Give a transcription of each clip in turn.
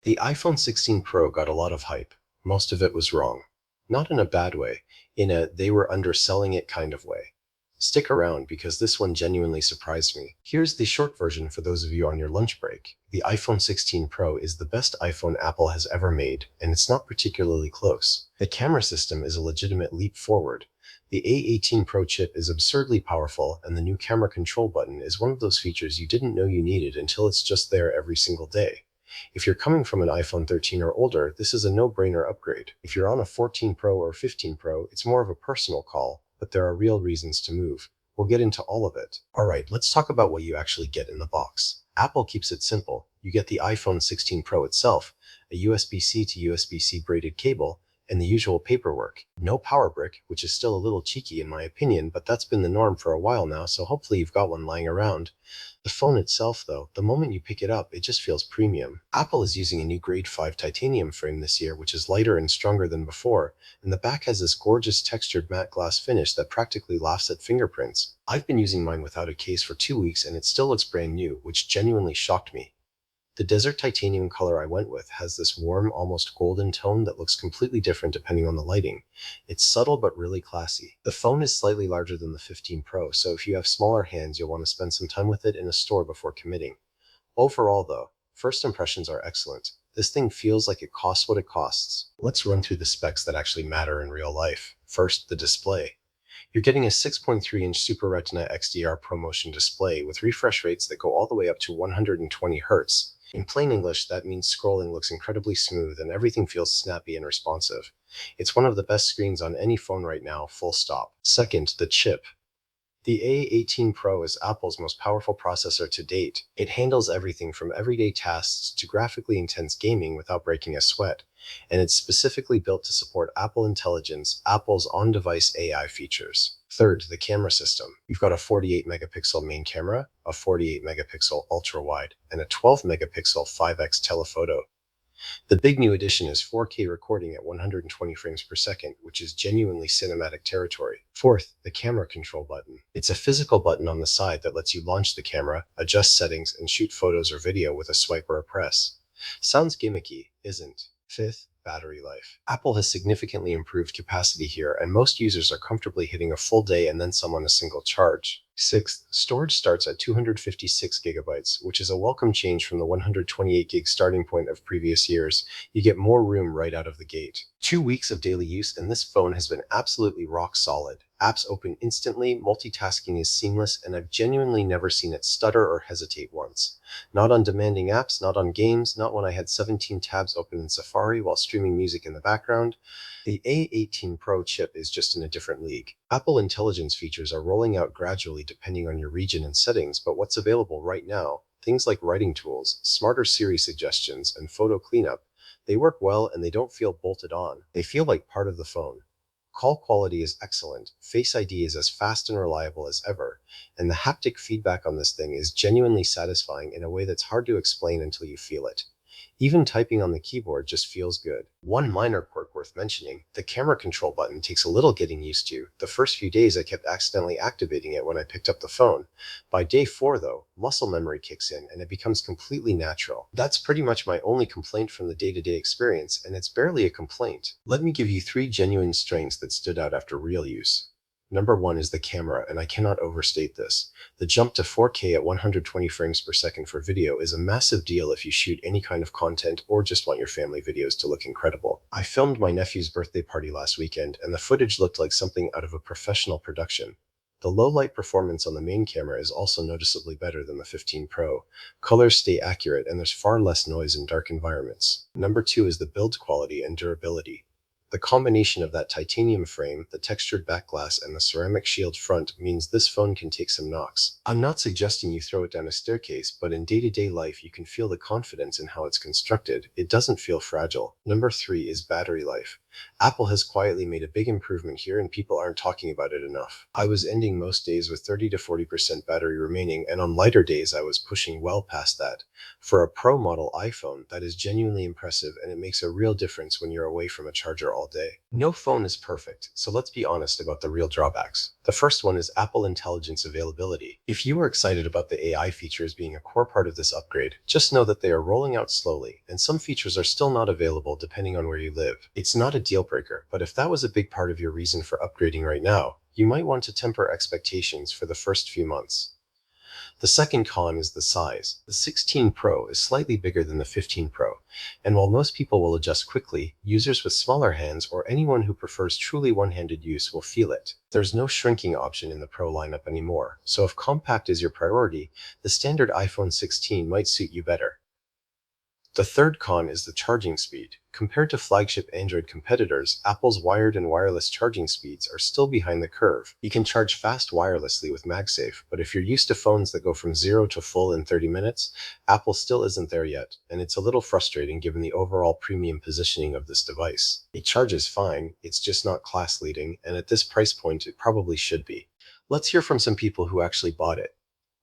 The iPhone 16 Pro got a lot of hype. Most of it was wrong. Not in a bad way, in a they were underselling it kind of way. Stick around because this one genuinely surprised me. Here's the short version for those of you on your lunch break. The iPhone 16 Pro is the best iPhone Apple has ever made, and it's not particularly close. The camera system is a legitimate leap forward. The A18 Pro chip is absurdly powerful, and the new camera control button is one of those features you didn't know you needed until it's just there every single day. If you're coming from an iPhone 13 or older, this is a no-brainer upgrade. If you're on a 14 Pro or 15 Pro, it's more of a personal call, but there are real reasons to move. We'll get into all of it. Alright, let's talk about what you actually get in the box. Apple keeps it simple. You get the iPhone 16 Pro itself, a USB-C to USB-C braided cable, and the usual paperwork. No power brick, which is still a little cheeky in my opinion, but that's been the norm for a while now, so hopefully you've got one lying around. The phone itself, though, the moment you pick it up, it just feels premium. Apple is using a new Grade 5 titanium frame this year, which is lighter and stronger than before, and the back has this gorgeous textured matte glass finish that practically laughs at fingerprints. I've been using mine without a case for 2 weeks and it still looks brand new, which genuinely shocked me. The desert titanium color I went with has this warm, almost golden tone that looks completely different depending on the lighting. It's subtle but really classy. The phone is slightly larger than the 15 Pro, so if you have smaller hands, you'll want to spend some time with it in a store before committing. Overall, though, first impressions are excellent. This thing feels like it costs what it costs. Let's run through the specs that actually matter in real life. First, the display. You're getting a 6.3-inch Super Retina XDR ProMotion display with refresh rates that go all the way up to 120 Hz. In plain English, that means scrolling looks incredibly smooth and everything feels snappy and responsive. It's one of the best screens on any phone right now, full stop. Second, the chip. The A18 Pro is Apple's most powerful processor to date. It handles everything from everyday tasks to graphically intense gaming without breaking a sweat, and it's specifically built to support Apple Intelligence, Apple's on-device AI features. Third, the camera system. You've got a 48 megapixel main camera, a 48 megapixel ultra-wide, and a 12 megapixel 5x telephoto. The big new addition is 4K recording at 120 frames per second, which is genuinely cinematic territory. Fourth, the camera control button. It's a physical button on the side that lets you launch the camera, adjust settings, and shoot photos or video with a swipe or a press. Sounds gimmicky, isn't? Fifth, battery life. Apple has significantly improved capacity here, and most users are comfortably hitting a full day and then some on a single charge. Sixth, storage starts at 256 gigabytes, which is a welcome change from the 128 gig starting point of previous years. You get more room right out of the gate. 2 weeks of daily use and this phone has been absolutely rock solid. Apps open instantly, multitasking is seamless, and I've genuinely never seen it stutter or hesitate once. Not on demanding apps, not on games, not when I had 17 tabs open in Safari while streaming music in the background. The A18 Pro chip is just in a different league. Apple Intelligence features are rolling out gradually depending on your region and settings, but what's available right now, things like writing tools, smarter Siri suggestions, and photo cleanup, they work well and they don't feel bolted on. They feel like part of the phone. Call quality is excellent, Face ID is as fast and reliable as ever, and the haptic feedback on this thing is genuinely satisfying in a way that's hard to explain until you feel it. Even typing on the keyboard just feels good. One minor quirk worth mentioning, the camera control button takes a little getting used to. The first few days I kept accidentally activating it when I picked up the phone. By day 4 though, muscle memory kicks in and it becomes completely natural. That's pretty much my only complaint from the day-to-day experience, and it's barely a complaint. Let me give you 3 genuine strengths that stood out after real use. Number 1 is the camera, and I cannot overstate this. The jump to 4K at 120 frames per second for video is a massive deal if you shoot any kind of content or just want your family videos to look incredible. I filmed my nephew's birthday party last weekend, and the footage looked like something out of a professional production. The low-light performance on the main camera is also noticeably better than the 15 Pro. Colors stay accurate, and there's far less noise in dark environments. Number 2 is the build quality and durability. The combination of that titanium frame, the textured back glass, and the ceramic shield front means this phone can take some knocks. I'm not suggesting you throw it down a staircase, but in day-to-day life you can feel the confidence in how it's constructed. It doesn't feel fragile. Number 3 is battery life. Apple has quietly made a big improvement here and people aren't talking about it enough. I was ending most days with 30 to 40% battery remaining, and on lighter days I was pushing well past that. For a Pro model iPhone, that is genuinely impressive, and it makes a real difference when you're away from a charger all day. No phone is perfect, so let's be honest about the real drawbacks. The first one is Apple Intelligence availability. If you are excited about the AI features being a core part of this upgrade, just know that they are rolling out slowly, and some features are still not available depending on where you live. It's not a deal breaker, but if that was a big part of your reason for upgrading right now, you might want to temper expectations for the first few months. The second con is the size. The 16 Pro is slightly bigger than the 15 Pro, and while most people will adjust quickly, users with smaller hands or anyone who prefers truly one-handed use will feel it. There's no shrinking option in the Pro lineup anymore, so if compact is your priority, the standard iPhone 16 might suit you better. The third con is the charging speed. Compared to flagship Android competitors, Apple's wired and wireless charging speeds are still behind the curve. You can charge fast wirelessly with MagSafe, but if you're used to phones that go from zero to full in 30 minutes, Apple still isn't there yet, and it's a little frustrating given the overall premium positioning of this device. It charges fine, it's just not class-leading, and at this price point it probably should be. Let's hear from some people who actually bought it.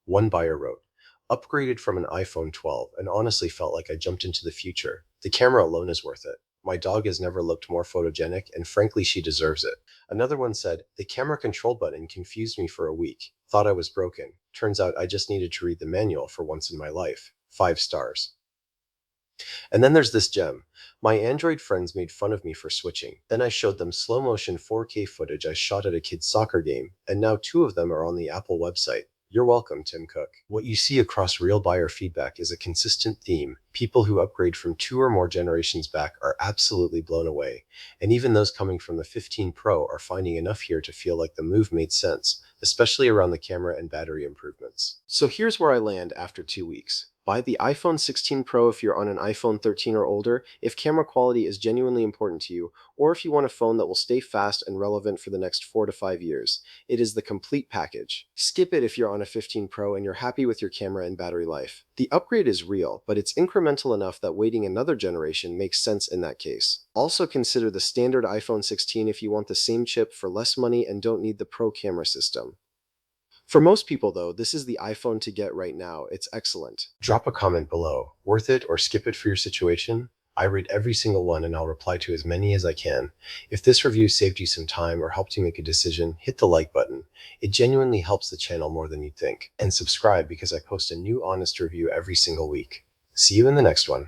One buyer wrote, "Upgraded from an iPhone 12 and honestly felt like I jumped into the future. The camera alone is worth it. My dog has never looked more photogenic, and frankly, she deserves it." Another one said, "The camera control button confused me for a week. Thought I was broken. Turns out I just needed to read the manual for once in my life. 5 stars." And then there's this gem. "My Android friends made fun of me for switching. Then I showed them slow motion 4K footage I shot at a kid's soccer game, and now two of them are on the Apple website. You're welcome, Tim Cook." What you see across real buyer feedback is a consistent theme. People who upgrade from 2 or more generations back are absolutely blown away, and even those coming from the 15 Pro are finding enough here to feel like the move made sense, especially around the camera and battery improvements. So here's where I land after 2 weeks. Buy the iPhone 16 Pro if you're on an iPhone 13 or older, if camera quality is genuinely important to you, or if you want a phone that will stay fast and relevant for the next 4 to 5 years. It is the complete package. Skip it if you're on a 15 Pro and you're happy with your camera and battery life. The upgrade is real, but it's incremental enough that waiting another generation makes sense in that case. Also consider the standard iPhone 16 if you want the same chip for less money and don't need the Pro camera system. For most people, though, this is the iPhone to get right now. It's excellent. Drop a comment below. Worth it or skip it for your situation? I read every single one and I'll reply to as many as I can. If this review saved you some time or helped you make a decision, hit the like button. It genuinely helps the channel more than you'd think. And subscribe because I post a new honest review every single week. See you in the next one.